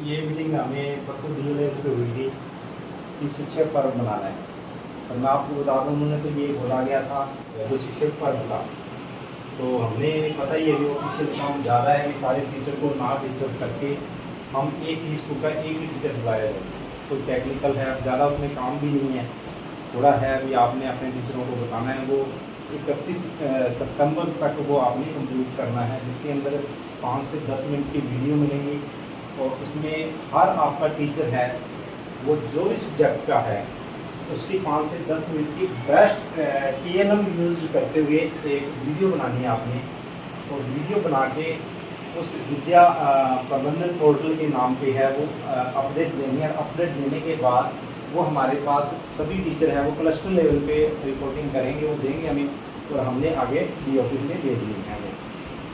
ये मीटिंग हमें परसों दिल्ली से हुई थी कि शिक्षक पर्व मनाना है। और मैं आपको बता दूँ, उन्होंने तो ये बोला गया था जो शिक्षक पर्व का, तो हमने पता ही है कि ऑफिशियल काम ज़्यादा है कि सारे टीचर को ना डिस्टर्ब करके हम एक ही स्कूल का एक ही टीचर बुलाया जाए। कोई टेक्निकल है, ज़्यादा उसमें काम भी नहीं है, थोड़ा है अभी आपने अपने टीचरों को बताना है। वो 31 सितंबर तक वो आपने कंप्लीट करना है, जिसके अंदर 5 से 10 मिनट की वीडियो मिलेंगी और उसमें हर आपका टीचर है वो जो भी सब्जेक्ट का है उसकी 5 से 10 मिनट की बेस्ट TLM यूज करते हुए एक वीडियो बनानी है आपने। और वीडियो बना के उस विद्या प्रबंधन पोर्टल के नाम पे है वो अपडेट देनी है। अपडेट देने के बाद वो हमारे पास सभी टीचर हैं वो क्लस्टर लेवल पे रिपोर्टिंग करेंगे, वो देंगे हमें और हमने आगे डी ऑफिस में भेज दी है।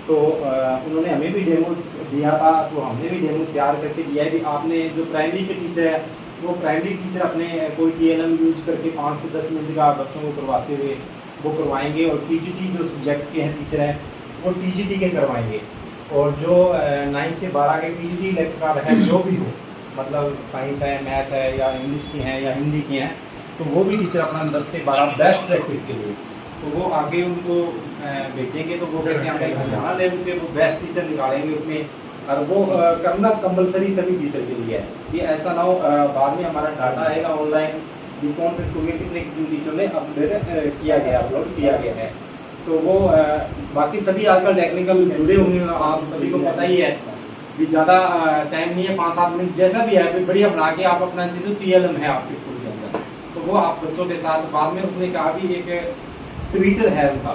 तो उन्होंने हमें भी डेमो दिया था, तो हमने भी डेमो तैयार करके दिया है कि आपने जो प्राइमरी के टीचर है वो प्राइमरी टीचर अपने कोई TLM यूज करके 5 से 10 मिनट का बच्चों को करवाते हुए वो करवाएंगे। और TGT जो सब्जेक्ट के हैं टीचर हैं वो TGT के करवाएंगे। और जो 9 से 12 के TGT लेक्चरर है जो भी हो, मतलब साइंस है, मैथ है या इंग्लिश की हैं या हिंदी की हैं, तो वो भी टीचर अपना 10 से 12 बेस्ट प्रैक्टिस के लिए तो वो आगे उनको भेजेंगे। तो वो कहते हैं यहाँ लेवल पे वो बेस्ट टीचर निकालेंगे उसमें, और वो करना कंपलसरी सभी टीचर के लिए है। ये ऐसा ना हो बाद में हमारा डाटा आएगा ऑनलाइन कि कौन से स्कूल में कितने टीचर ने अपडेट किया गया, अपलोड किया गया है। तो वो बाकी सभी आजकल टेक्निकल जुड़े होंगे, आप सभी को पता ही है कि ज़्यादा टाइम नहीं है, 5-7 मिनट जैसा भी है बढ़िया बना के आप अपना जैसे TLM है आपके स्कूल के अंदर, तो वो आप बच्चों के साथ बाद में उसने कहा कि एक ट्विटर है उनका,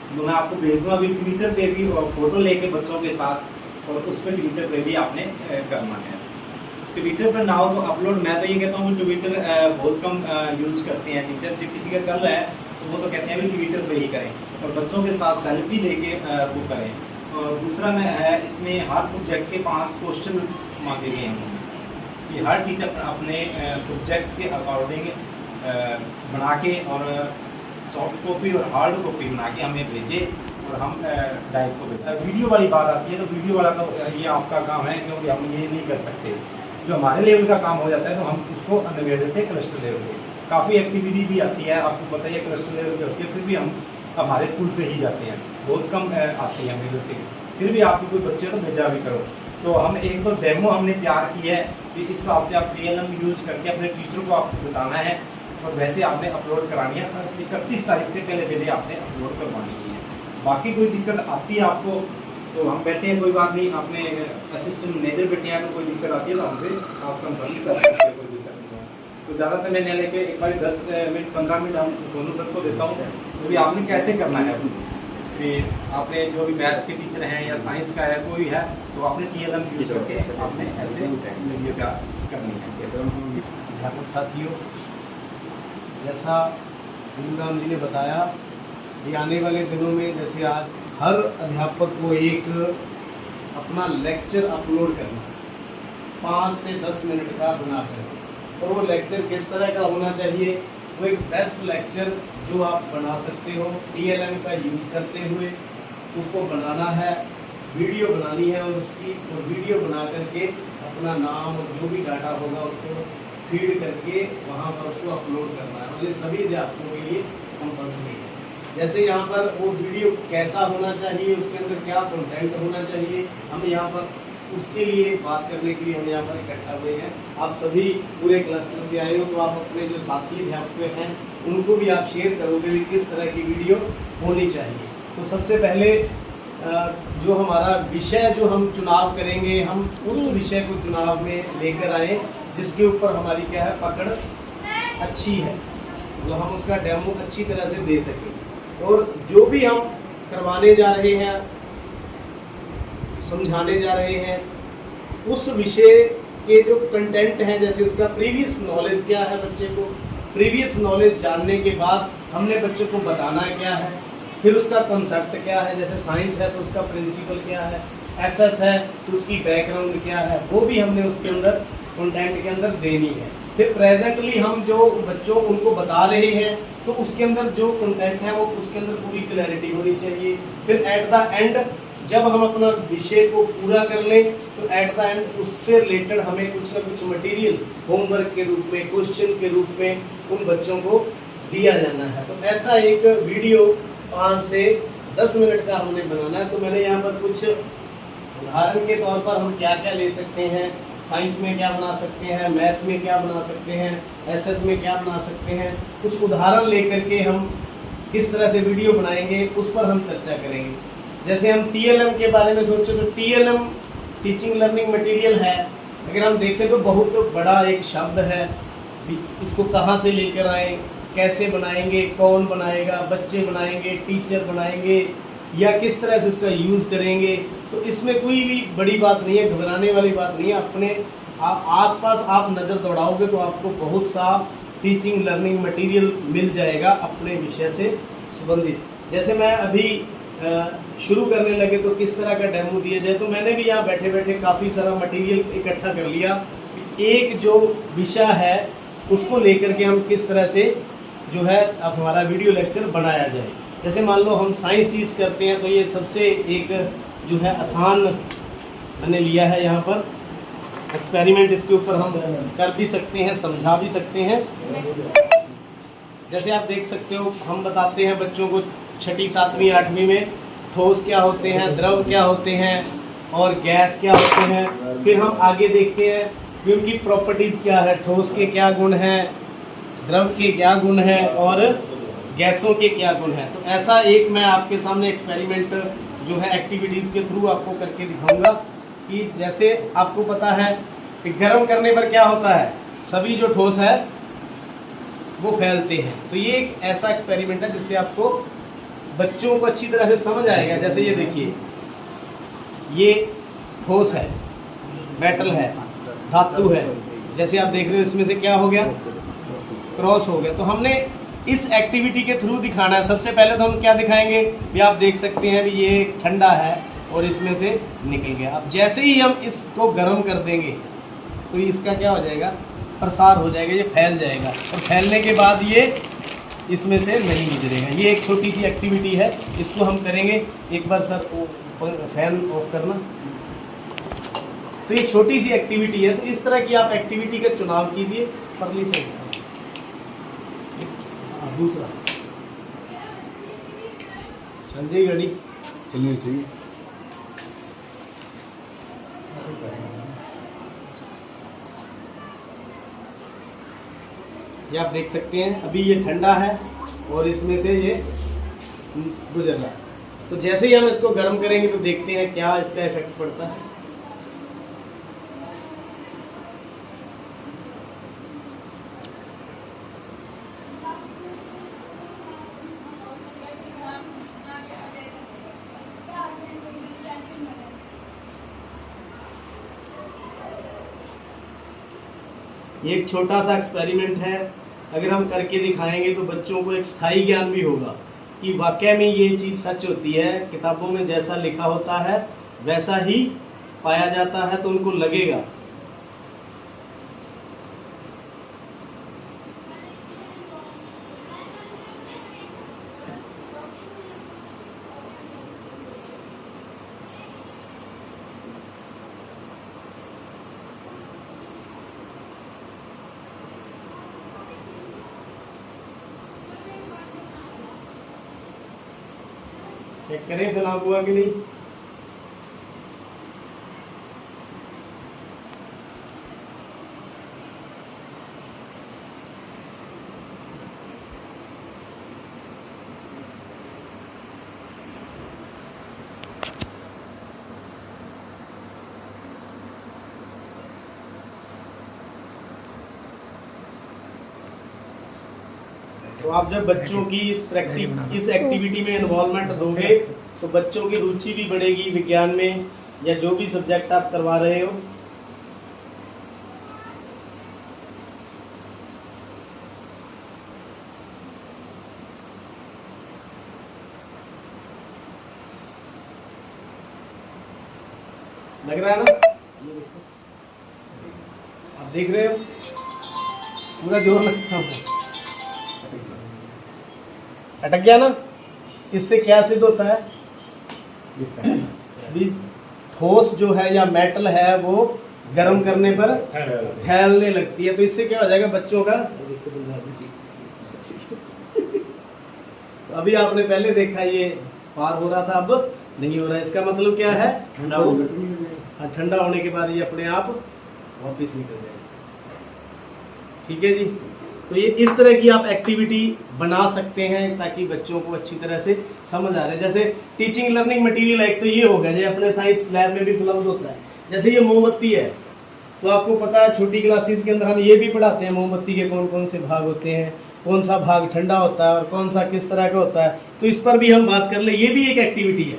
तो मैं आपको भेज दूँगा अभी ट्विटर पे भी फ़ोटो लेके बच्चों के साथ, और उस पर ट्विटर पे भी आपने करना है। ट्विटर पर ना हो तो अपलोड, मैं तो ये कहता हूँ ट्विटर बहुत कम यूज़ करते हैं टीचर, जो किसी का चल रहा है तो वो तो कहते हैं भी ट्विटर पे ही करें, और बच्चों के साथ सेल्फी लेके वो करें। और दूसरा में है इसमें हर सब्जेक्ट के 5 क्वेश्चन मांगे गए हैं कि हर टीचर अपने सब्जेक्ट के अकॉर्डिंग बना के और सॉफ्ट कॉपी और हार्ड कॉपी बना के हमें भेजे और हम डाइव को भेजा। वीडियो वाली बात आती है तो वीडियो वाला तो ये आपका काम है, क्योंकि हम ये नहीं कर सकते। जो हमारे लेवल का काम हो जाता है तो हम उसको निबेड़ देते हैं क्लस्टर लेवल पे। काफ़ी एक्टिविटी भी आती है, आपको पता ही है क्लस्टर लेवल पे होती है, फिर भी हम हमारे स्कूल से ही जाते हैं, बहुत कम आती है मेरे से। फिर भी आपके कोई बच्चे तो भेजा भी करो। तो हम एक तो डेमो हमने तैयार की है कि इस हिसाब से आप TLM यूज़ करके अपने टीचर को आपको बताना है, और वैसे आपने अपलोड करानी है। 31 तारीख से पहले आपने अपलोड करवानी है। बाकी कोई दिक्कत आती है आपको तो हम बैठे हैं, कोई बात नहीं, आपने असिस्टेंट मैनेजर बैठे हैं, तो कोई दिक्कत आती है तो हमसे आप कंसल्ट कर सकते हैं, कोई दिक्कत नहीं है। तो ज़्यादातर मैं लेके एक बार 10 मिनट 15 मिनट हम दोनों सर को देता हूँ, तो भी आपने कैसे करना है कि आपने जो भी मैथ के टीचर हैं या साइंस का है कोई है, तो आपने TLM यूज करके आपने ऐसे वीडियो क्या करनी है। अध्यापक साथियों, जैसा गुरुराम जी ने बताया कि आने वाले दिनों में जैसे आज हर अध्यापक को एक अपना लेक्चर अपलोड करना है 5 से 10 मिनट का बनाकर, और वो लेक्चर किस तरह का होना चाहिए, वो एक बेस्ट लेक्चर जो आप बना सकते हो TLM का यूज़ करते हुए उसको बनाना है, वीडियो बनानी है, और उसकी वीडियो बना करके अपना नाम और जो भी डाटा होगा उसको फीड करके वहाँ पर उसको अपलोड करना है। और ये सभी अध्यापकों के लिए कंपल्सरी है। जैसे यहाँ पर वो वीडियो कैसा होना चाहिए, उसके अंदर क्या कंटेंट होना चाहिए, हम यहाँ पर उसके लिए बात करने के लिए हम यहाँ पर इकट्ठा हुए हैं। आप सभी पूरे क्लस्टर से आए हो, तो आप अपने जो साथी अध्यापक हैं उनको भी आप शेयर करोगे कि किस तरह की वीडियो होनी चाहिए। तो सबसे पहले जो हमारा विषय जो हम चुनाव करेंगे, हम उस विषय को चुनाव में लेकर आए जिसके ऊपर हमारी क्या है पकड़ अच्छी है, मतलब हम उसका डेमो अच्छी तरह से दे सकें। और जो भी हम करवाने जा रहे हैं, समझाने जा रहे हैं, उस विषय के जो कंटेंट हैं, जैसे उसका प्रीवियस नॉलेज क्या है, बच्चे को प्रीवियस नॉलेज जानने के बाद हमने बच्चे को बताना क्या है, फिर उसका कंसेप्ट क्या है, जैसे साइंस है तो उसका प्रिंसिपल क्या है, SS है तो उसकी बैकग्राउंड क्या है, वो भी हमने उसके अंदर कंटेंट के अंदर देनी है। फिर प्रेजेंटली हम जो बच्चों उनको बता रहे हैं तो उसके अंदर जो कंटेंट है वो उसके अंदर पूरी क्लैरिटी होनी चाहिए। फिर एट द एंड जब हम अपना विषय को पूरा कर लें तो एट द एंड उससे रिलेटेड हमें कुछ ना कुछ मटेरियल होमवर्क के रूप में, क्वेश्चन के रूप में उन बच्चों को दिया जाना है। तो ऐसा एक वीडियो 5 से 10 मिनट का हमने बनाना है। तो मैंने यहाँ पर कुछ उदाहरण के तौर पर हम क्या क्या ले सकते हैं, साइंस में क्या बना सकते हैं, मैथ में क्या बना सकते हैं, एसएस में क्या बना सकते हैं, कुछ उदाहरण लेकर के हम किस तरह से वीडियो बनाएंगे उस पर हम चर्चा करेंगे। जैसे हम टीएलएम के बारे में सोचें तो टीएलएम टीचिंग लर्निंग मटेरियल है। अगर हम देखें तो बहुत बड़ा एक शब्द है, इसको कहाँ से लेकर आए, कैसे बनाएंगे, कौन बनाएगा, बच्चे बनाएंगे, टीचर बनाएंगे या किस तरह से उसका यूज़ करेंगे। तो इसमें कोई भी बड़ी बात नहीं है, घबराने वाली बात नहीं है। अपने आसपास आप नज़र दौड़ाओगे तो आपको बहुत सा टीचिंग लर्निंग मटेरियल मिल जाएगा अपने विषय से संबंधित। जैसे मैं अभी शुरू करने लगे तो किस तरह का डेमो दिया जाए, तो मैंने भी यहाँ बैठे बैठे काफ़ी सारा मटेरियल इकट्ठा कर लिया। एक जो विषय है उसको लेकर के हम किस तरह से जो है अब हमारा वीडियो लेक्चर बनाया जाए। जैसे मान लो हम साइंस टीच करते हैं तो ये सबसे एक जो है आसान मैंने लिया है। यहाँ पर एक्सपेरिमेंट इसके ऊपर हम कर भी सकते हैं, समझा भी सकते हैं। जैसे आप देख सकते हो, हम बताते हैं बच्चों को 6ठी 7वीं 8वीं में ठोस क्या होते हैं, द्रव क्या होते हैं और गैस क्या होते हैं। फिर हम आगे देखते हैं कि उनकी प्रॉपर्टीज़ क्या है, ठोस के क्या गुण हैं, द्रव के क्या गुण हैं और गैसों के क्या गुण हैं। तो ऐसा एक मैं आपके सामने एक्सपेरिमेंट जो है एक्टिविटीज़ के थ्रू आपको करके दिखाऊंगा कि जैसे आपको पता है कि गर्म करने पर क्या होता है, सभी जो ठोस है वो फैलते हैं। तो ये एक ऐसा एक्सपेरिमेंट है जिससे आपको बच्चों को अच्छी तरह से समझ आएगा। जैसे ये देखिए, ये ठोस है, मेटल है, धातु है। जैसे आप देख रहे हो इसमें से क्या हो गया, क्रॉस हो गया। तो हमने इस एक्टिविटी के थ्रू दिखाना है। सबसे पहले तो हम क्या दिखाएंगे, भी आप देख सकते हैं भी ये ठंडा है और इसमें से निकल गया। अब जैसे ही हम इसको गर्म कर देंगे तो इसका क्या हो जाएगा, प्रसार हो जाएगा, ये फैल जाएगा और फैलने के बाद ये इसमें से नहीं गुजरेगा। ये एक छोटी सी एक्टिविटी है, इसको हम करेंगे। एक बार सर फैन ऑफ करना। तो ये छोटी सी एक्टिविटी है, तो इस तरह की आप एक्टिविटी का चुनाव कीजिए। परली से दूसरा संजय गढ़ी चलिए चाहिए। ये आप देख सकते हैं अभी ये ठंडा है और इसमें से ये गुजर रहा है। तो जैसे ही हम इसको गर्म करेंगे तो देखते हैं क्या इसका इफेक्ट पड़ता है। ये एक छोटा सा एक्सपेरिमेंट है, अगर हम करके दिखाएंगे तो बच्चों को एक स्थायी ज्ञान भी होगा कि वाकई में ये चीज़ सच होती है। किताबों में जैसा लिखा होता है वैसा ही पाया जाता है, तो उनको लगेगा। चेक करें फिल आप हुआ कि नहीं। तो आप जब बच्चों की इस एक्टिविटी में इन्वॉल्वमेंट दोगे तो बच्चों की रुचि भी बढ़ेगी विज्ञान में या जो भी सब्जेक्ट आप करवा रहे हो। लग रहा है ना, ये देखो आप देख रहे हो पूरा जोर लगता है। अटक गया ना, इससे क्या सिद्ध होता है, अभी ठोस जो है या मेटल है वो गर्म करने पर फैलने लगती है, तो इससे क्या हो जाएगा बच्चों का, तो अभी आपने पहले देखा ये पार हो रहा था, अब नहीं हो रहा है। इसका मतलब क्या है, ठंडा हो गया। हाँ, ठंडा होने के बाद ये अपने आप वापस निकल जाएगा। ठीक है जी, तो ये इस तरह की आप एक्टिविटी बना सकते हैं ताकि बच्चों को अच्छी तरह से समझ आ रहे। जैसे टीचिंग लर्निंग मटेरियल एक तो ये हो गया जो अपने साइंस लैब में भी उपलब्ध होता है। जैसे ये मोमबत्ती है, तो आपको पता है छोटी क्लासेस के अंदर हम ये भी पढ़ाते हैं मोमबत्ती के कौन कौन से भाग होते हैं, कौन सा भाग ठंडा होता है और कौन सा किस तरह का होता है, तो इस पर भी हम बात कर ले। ये भी एक एक्टिविटी है,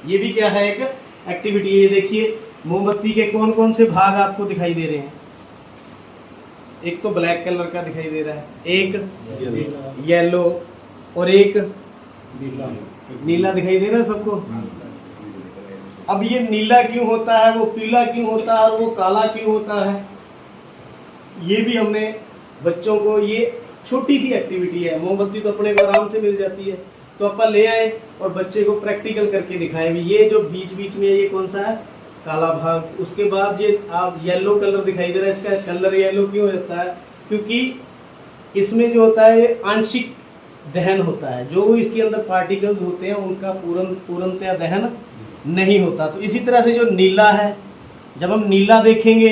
ये भी क्या है, एक एक्टिविटी है। ये देखिए मोमबत्ती के कौन कौन से भाग आपको दिखाई दे रहे हैं। एक तो ब्लैक कलर का दिखाई दे रहा है, एक येलो और एक नीला दिखाई दे रहा है सबको। अब ये नीला क्यों होता है, वो पीला क्यों होता है और वो काला क्यों होता है, ये भी हमने बच्चों को, ये छोटी सी एक्टिविटी है। मोमबत्ती तो अपने को आराम से मिल जाती है, तो अपन ले आए और बच्चे को प्रैक्टिकल करके दिखाएं भी। ये जो बीच बीच में ये कौन सा है, काला भाग। उसके बाद ये आप येलो कलर दिखाई दे रहा है, इसका कलर येलो क्यों हो जाता है, क्योंकि इसमें जो होता है ये आंशिक दहन होता है, जो इसके अंदर पार्टिकल्स होते हैं उनका पूर्णतया दहन नहीं होता। तो इसी तरह से जो नीला है, जब हम नीला देखेंगे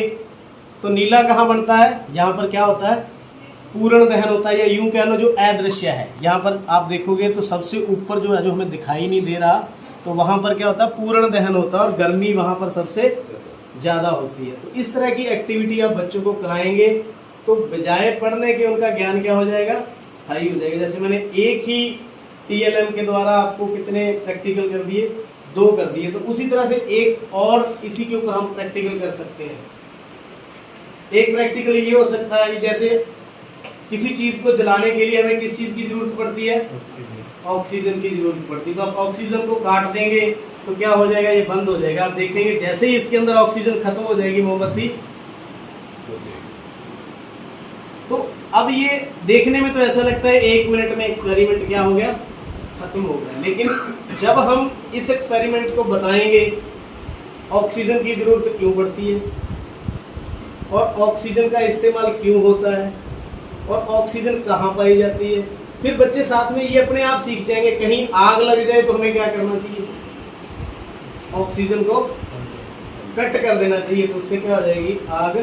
तो नीला कहाँ बनता है, यहाँ पर क्या होता है, पूर्ण दहन होता है, या यूं कह लो जो अदृश्य है। यहाँ पर आप देखोगे तो सबसे ऊपर जो है, जो हमें दिखाई नहीं दे रहा, तो वहाँ पर क्या होता है, पूर्ण दहन होता है और गर्मी वहाँ पर सबसे ज़्यादा होती है। तो इस तरह की एक्टिविटी आप बच्चों को कराएंगे तो बजाय पढ़ने के उनका ज्ञान क्या हो जाएगा, स्थायी हो जाएगा। जैसे मैंने एक ही TLM के द्वारा आपको कितने प्रैक्टिकल कर दिए, 2 कर दिए, तो उसी तरह से एक और इसी के ऊपर हम प्रैक्टिकल कर सकते हैं। एक प्रैक्टिकल ये हो सकता है कि जैसे किसी चीज को जलाने के लिए हमें किस चीज की जरूरत पड़ती है, ऑक्सीजन की जरूरत पड़ती है। तो आप ऑक्सीजन को काट देंगे तो क्या हो जाएगा, ये बंद हो जाएगा। आप देखेंगे जैसे ही इसके अंदर ऑक्सीजन खत्म हो जाएगी मोमबत्ती, तो अब ये देखने में तो ऐसा लगता है 1 मिनट में एक्सपेरिमेंट क्या हो गया, खत्म हो गया। लेकिन जब हम इस एक्सपेरिमेंट को बताएंगे ऑक्सीजन की जरूरत क्यों पड़ती है और ऑक्सीजन का इस्तेमाल क्यों होता है और ऑक्सीजन कहाँ पाई जाती है, फिर बच्चे साथ में ये अपने आप सीख जाएंगे। कहीं आग लग जाए तो हमें क्या करना चाहिए, ऑक्सीजन को कट कर देना चाहिए, तो उससे क्या हो जाएगी, आग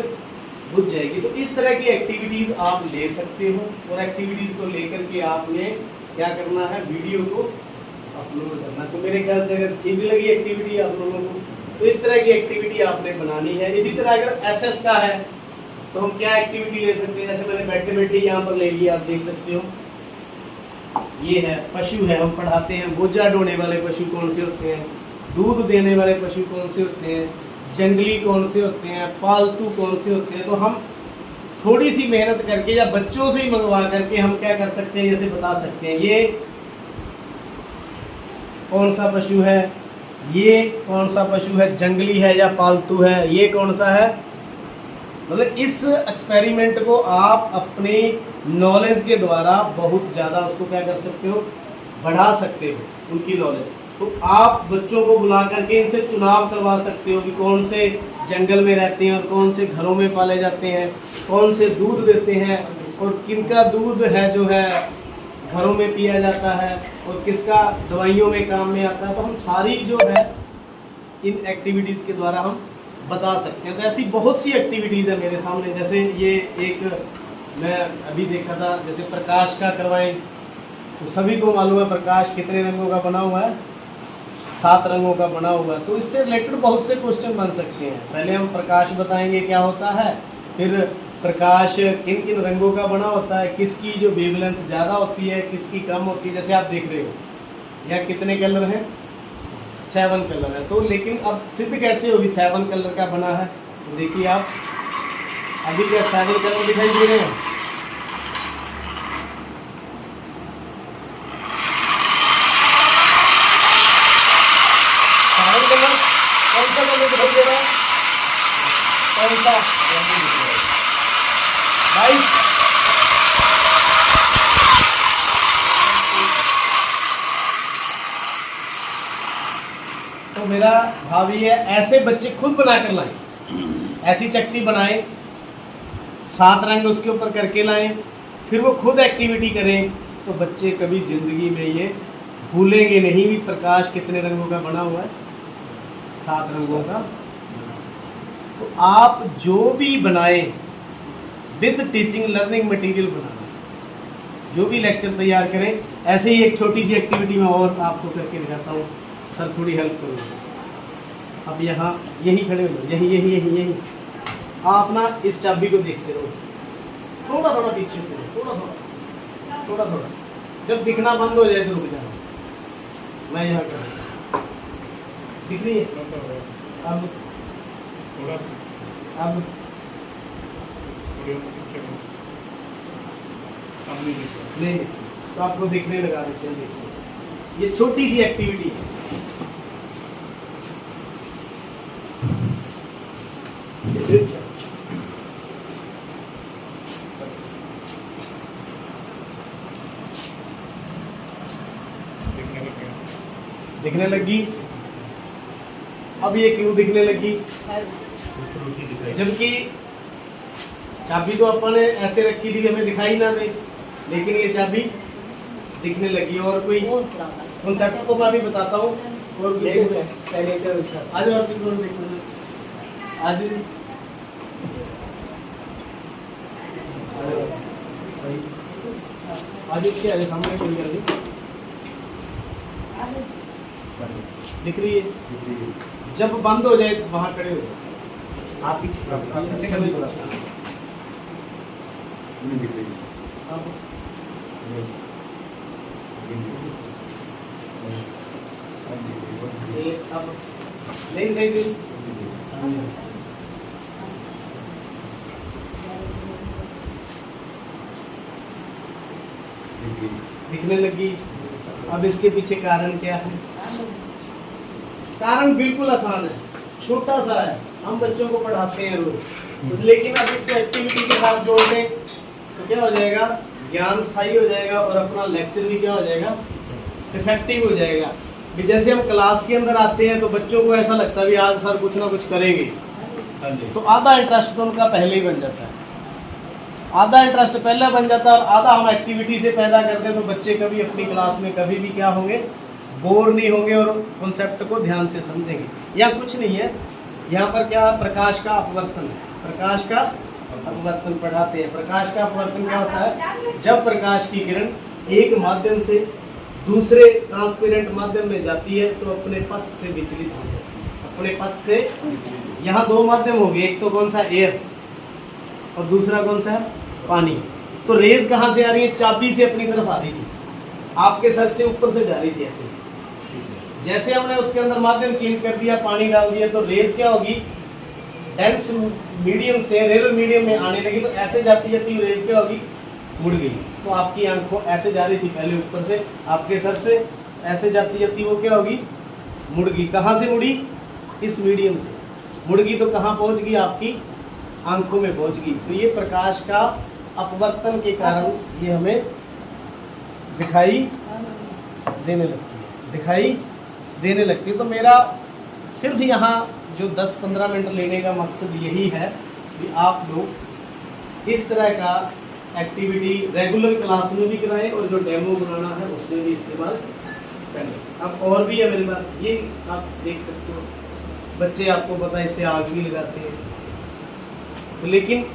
बुझ जाएगी। तो इस तरह की एक्टिविटीज आप ले सकते हो और एक्टिविटीज को लेकर के आपने क्या करना है, वीडियो को अपलोड करना। तो मेरे ख्याल से अगर ठीक लगी एक्टिविटी आप लोगों को, तो इस तरह की एक्टिविटी आपने बनानी है। इसी तरह अगर SS का है तो हम क्या एक्टिविटी ले सकते हैं, जैसे मैंने बैठे बैठे यहाँ पर ले लिया, आप देख सकते हो। ये है पशु है, हम पढ़ाते हैं बोझा ढोने वाले पशु कौन से होते हैं, दूध देने वाले पशु कौन से होते हैं, जंगली कौन से होते हैं, पालतू कौन से होते हैं। तो हम थोड़ी सी मेहनत करके या बच्चों से ही मंगवा करके हम क्या कर सकते हैं, जैसे बता सकते हैं ये कौन सा पशु है, ये कौन सा पशु है, जंगली है या पालतू है, ये कौन सा है। मतलब इस एक्सपेरिमेंट को आप अपने नॉलेज के द्वारा बहुत ज़्यादा उसको क्या कर सकते हो, बढ़ा सकते हो उनकी नॉलेज। तो आप बच्चों को बुला करके इनसे चुनाव करवा सकते हो कि कौन से जंगल में रहते हैं और कौन से घरों में पाले जाते हैं, कौन से दूध देते हैं और किनका दूध है जो है घरों में पिया जाता है और किसका दवाइयों में काम में आता है। तो हम सारी जो है इन एक्टिविटीज़ के द्वारा हम बता सकते हैं। तो ऐसी बहुत सी एक्टिविटीज़ है मेरे सामने। जैसे ये एक मैं अभी देखा था, जैसे प्रकाश का करवाएं, तो सभी को मालूम है प्रकाश कितने रंगों का बना हुआ है, 7 रंगों का बना हुआ है। तो इससे रिलेटेड बहुत से क्वेश्चन बन सकते हैं। पहले हम प्रकाश बताएंगे क्या होता है, फिर प्रकाश किन किन रंगों का बना होता है, किसकी जो वेवलेंथ ज़्यादा होती है, किसकी कम होती है। जैसे आप देख रहे हो यहाँ कितने कलर हैं, 7 कलर है। तो लेकिन अब सिद्ध कैसे होगी 7 कलर का बना है, तो देखिए आप अभी क्या 7 कलर दिखाई दे रहे हैं। कौन सा कलर दिखाई दे रहा है, कौन सा भाई, तो तो मेरा भाव ये है, ऐसे बच्चे खुद बना कर लाएं, ऐसी चट्टी बनाएं, 7 रंग उसके ऊपर करके लाएं, फिर वो खुद एक्टिविटी करें, तो बच्चे कभी ज़िंदगी में ये भूलेंगे नहीं भी प्रकाश कितने रंगों का बना हुआ है, 7 रंगों का। तो आप जो भी बनाएं विद टीचिंग लर्निंग मटेरियल बनाना, जो भी लेक्चर तैयार करें, ऐसे ही एक छोटी सी एक्टिविटी में और आपको करके दिखाता हूँ। सर थोड़ी हेल्प करो। अब यहाँ यही खड़े हो जाओ, यही यही यही यही आप ना इस चाबी को देखते रहो, थोड़ा थोड़ा पीछे करो, थोड़ा थोड़ा थोड़ा थोड़ा, जब दिखना बंद हो जाए तो रुक जाना। मैं यहाँ कर दिख रही है अब अब नहीं, तो आपको दिखने लगा। देखिए ये छोटी सी एक्टिविटी है। दिखने लगी। अब ये क्यों दिखने लगी? जबकि चाबी तो अपन ने ऐसे रखी थी कि हमें दिखाई ना दे, लेकिन ये चाबी दिखने लगी। और कोई कॉन्सेप्ट तो मैं अभी बताता हूँ। और आज और देखना आज आज क्या है सामने कोई दिख रही है। जब बंद हो जाए तो वहाँ खड़े हो जाए। आप पीछे कर थोड़ा सा। अब नहीं नहीं दिखने लगी। अब इसके पीछे कारण क्या है? कारण बिल्कुल आसान है, छोटा सा है। हम बच्चों को पढ़ाते हैं रोज, लेकिन अब इसको एक्टिविटी के साथ जोड़ दें तो क्या हो जाएगा? ज्ञान स्थायी हो जाएगा और अपना लेक्चर भी क्या हो जाएगा? इफेक्टिव हो जाएगा। कि जैसे हम क्लास के अंदर आते हैं तो बच्चों को ऐसा लगता है भी आज सर कुछ ना कुछ करेंगे, तो आधा इंटरेस्ट तो उनका पहले ही बन जाता है। आधा इंटरेस्ट पहले बन जाता है और आधा हम एक्टिविटी से पैदा करते हैं, तो बच्चे कभी अपनी क्लास में कभी भी क्या होंगे? बोर नहीं होंगे और कॉन्सेप्ट को ध्यान से समझेंगे। या कुछ नहीं है, यहाँ पर क्या प्रकाश का अपवर्तन है। प्रकाश का अपवर्तन पढ़ाते हैं। प्रकाश का अपवर्तन क्या होता है? जब प्रकाश की किरण एक माध्यम से दूसरे ट्रांसपेरेंट माध्यम में जाती है तो अपने पथ से विचलित हो जाती है। अपने पथ से, यहाँ 2 माध्यम हो गए, एक तो कौन सा? एयर, और दूसरा कौन सा है? पानी। तो रेज कहाँ से आ रही है? चाबी से अपनी तरफ आ रही थी, आपके सर से ऊपर से जा रही थी ऐसे। जैसे हमने उसके अंदर माध्यम चेंज कर दिया, पानी डाल दिया, तो रेज क्या होगी? डेंस मीडियम से रेयर मीडियम में आने लगी, तो ऐसे जाती जाती रेज क्या होगी? मुड़ गई। तो आपकी आंखों ऐसे जा रही थी पहले ऊपर से, आपके सर से ऐसे जाती जाती वो क्या होगी? मुड़ गई। कहाँ से मुड़ी? इस मीडियम से मुड़ गई, तो कहाँ पहुँच गई? आपकी आंखों में पहुँच गई। तो ये प्रकाश का अपवर्तन के कारण ये हमें दिखाई देने लगती है, दिखाई देने लगती है। तो मेरा सिर्फ यहाँ जो 10-15 मिनट लेने का मकसद यही है कि आप लोग इस तरह का एक्टिविटी रेगुलर क्लास में भी कराएं और जो डेमो बनाना है उसमें भी इस्तेमाल करें। अब और भी है मेरे पास, ये आप देख सकते हो। बच्चे आपको पता है इससे आग भी लगाते हैं, तो लेकिन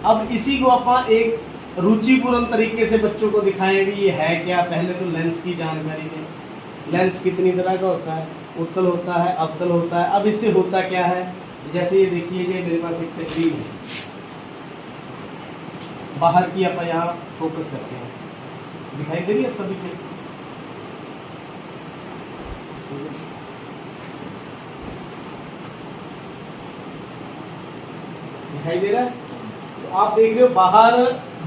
अब इसी को आप एक रुचिपूर्ण तरीके से बच्चों को दिखाएं भी ये है क्या। पहले तो लेंस की जानकारी दें। लेंस कितनी तरह का होता है? उत्तल होता है, अवतल होता है। अब इससे होता क्या है? जैसे ये देखिए, ये मेरे पास एक स्क्रीन है, बाहर की आप यहाँ फोकस करते हैं, दिखाई दे रही है सभी के? दिखाई दे रहा है? तो आप देख रहे हो बाहर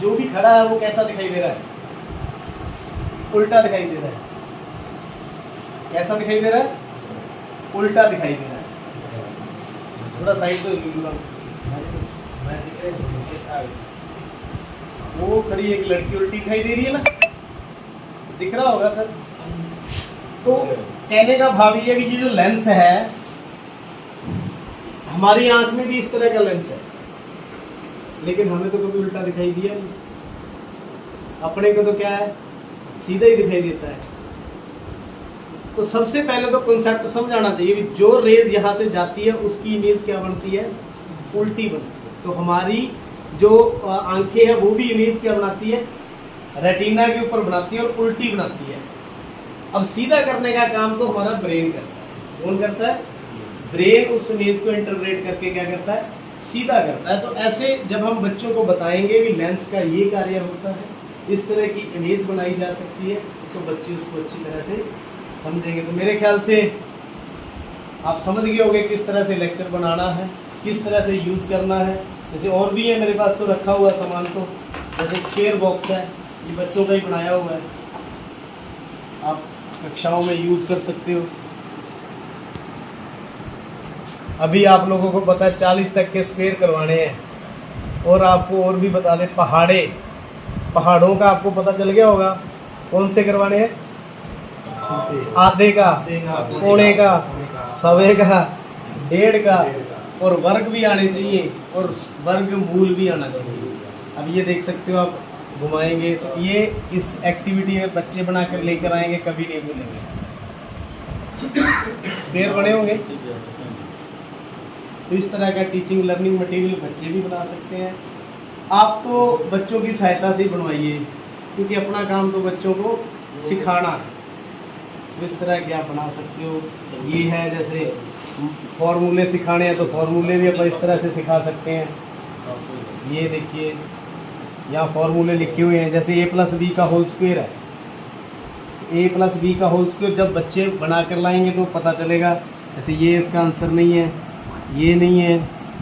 जो भी खड़ा है वो कैसा दिखाई दे रहा है? उल्टा दिखाई दे रहा है। कैसा दिखाई दे रहा है? उल्टा दिखाई दे रहा है। थोड़ा साइड तो वो खड़ी एक लड़की उल्टी दिखाई दे रही है ना, दिख रहा होगा सर? तो कहने का भाव ये है कि ये जो लेंस है, हमारी आंख में भी इस तरह का लेंस है, लेकिन हमें तो कभी उल्टा दिखाई दिया नहीं। अपने को तो क्या है, सीधा ही दिखाई देता है। तो सबसे पहले तो कॉन्सेप्ट समझाना चाहिए कि जो रेज यहाँ से जाती है उसकी इमेज क्या बनती है, उल्टी बनती है। तो हमारी जो आंखें हैं वो भी इमेज क्या बनाती है, रेटिना के ऊपर बनाती है और उल्टी बनाती है। अब सीधा करने का काम तो हमारा ब्रेन करता है। कौन करता है? ब्रेन उस इमेज को इंटरप्रेट करके क्या करता है, सीधा करता है। तो ऐसे जब हम बच्चों को बताएंगे कि लेंस का ये कार्य होता है, इस तरह की इमेज बनाई जा सकती है, तो बच्चे उसको अच्छी तरह से समझेंगे। तो मेरे ख्याल से आप समझ गए होंगे किस तरह से लेक्चर बनाना है, किस तरह से यूज़ करना है। जैसे और भी है मेरे पास तो रखा हुआ सामान, तो जैसे स्क्वायर बॉक्स है, ये बच्चों का ही बनाया हुआ है, आप कक्षाओं में यूज़ कर सकते हो। अभी आप लोगों को पता है 40 तक के स्क्वायर करवाने हैं, और आपको और भी बता दें, पहाड़ों का आपको पता चल गया होगा कौन से करवाने हैं, आधे का, पौने का, सवे का, डेढ़ का, और वर्ग भी आने चाहिए और वर्ग मूल भी आना चाहिए। अब ये देख सकते हो, आप घुमाएंगे तो ये इस एक्टिविटी में बच्चे बना कर लेकर आएंगे, कभी नहीं भूलेंगे। स्क्वायर बने होंगे, तो इस तरह का टीचिंग लर्निंग मटेरियल बच्चे भी बना सकते हैं। आप तो बच्चों की सहायता से बनवाइए, क्योंकि अपना काम तो बच्चों को सिखाना है। तो इस तरह के आप बना सकते हो। ये है जैसे फॉर्मूले सिखाने हैं, तो फॉर्मूले भी अपन इस तरह से सिखा सकते हैं। ये देखिए यहाँ फॉर्मूले लिखे हुए हैं, जैसे a+b का होल स्क्वायर है, a+b का होल स्क्वायर जब बच्चे बना कर लाएंगे तो पता चलेगा। जैसे ये इसका आंसर नहीं है, ये नहीं है,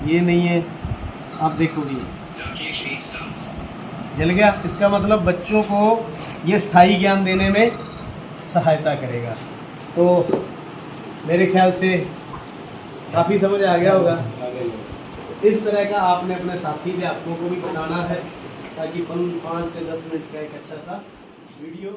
ये नहीं है, आप देखोगे जल गया। इसका मतलब बच्चों को ये स्थायी ज्ञान देने में सहायता करेगा। तो मेरे ख्याल से काफ़ी समझ आ गया होगा। इस तरह का आपने अपने साथी अध्यापकों को भी बताना है, ताकि 5 से 10 मिनट का एक अच्छा सा वीडियो